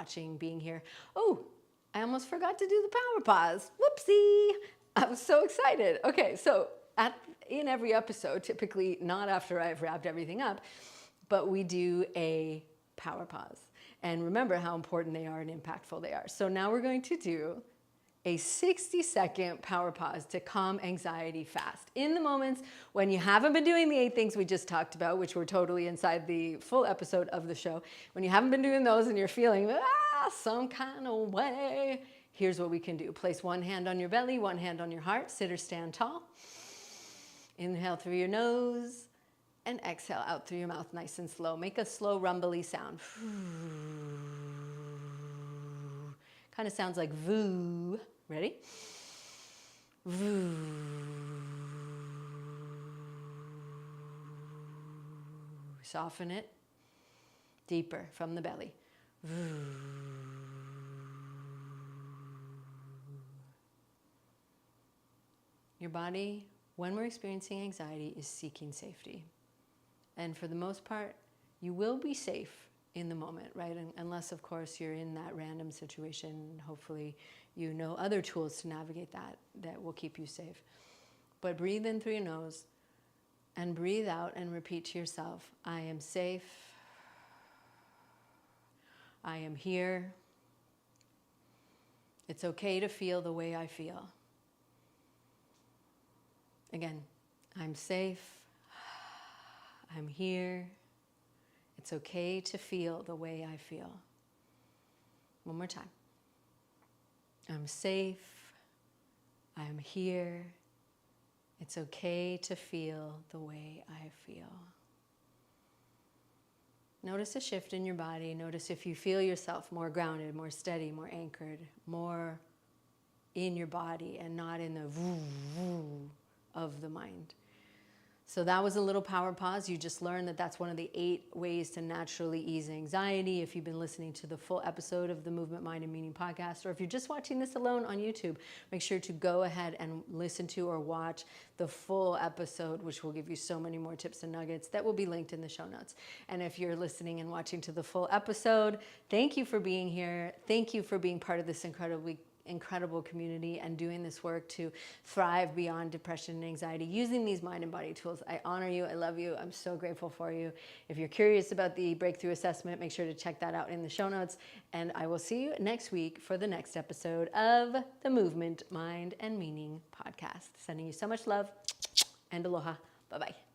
watching, being here. Oh, I almost forgot to do the power pause. Whoopsie. I was so excited. Okay, so in every episode, typically not after I've wrapped everything up, but we do a power pause. And remember how important they are and impactful they are. So now we're going to do a 60-second power pause to calm anxiety fast. In the moments when you haven't been doing the 8 things we just talked about, which were totally inside the full episode of the show, when you haven't been doing those and you're feeling some kind of way, here's what we can do. Place one hand on your belly, one hand on your heart, sit or stand tall. Inhale through your nose and exhale out through your mouth nice and slow. Make a slow rumbly sound. Kind of sounds like voo. Ready? Voo. Soften it. Deeper from the belly. Voo. Your body, when we're experiencing anxiety, is seeking safety. And for the most part, you will be safe in the moment, right? Unless, of course, you're in that random situation. Hopefully, you know other tools to navigate that will keep you safe. But breathe in through your nose and breathe out and repeat to yourself, I am safe. I am here. It's okay to feel the way I feel. Again, I'm safe. I'm here. It's okay to feel the way I feel. One more time. I'm safe. I'm here. It's okay to feel the way I feel. Notice a shift in your body. Notice if you feel yourself more grounded, more steady, more anchored, more in your body and not in the woo woo of the mind. So that was a little power pause. You just learned that that's one of the 8 ways to naturally ease anxiety. If you've been listening to the full episode of the Movement, Mind, and Meaning podcast, or if you're just watching this alone on YouTube, make sure to go ahead and listen to or watch the full episode, which will give you so many more tips and nuggets that will be linked in the show notes. And if you're listening and watching to the full episode, thank you for being here. Thank you for being part of this incredible community and doing this work to thrive beyond depression and anxiety using these mind and body tools. I honor you. I love you. I'm so grateful for you. If you're curious about the breakthrough assessment, make sure to check that out in the show notes. And I will see you next week for the next episode of the Movement, Mind, and Meaning podcast. Sending you so much love and aloha. Bye-bye.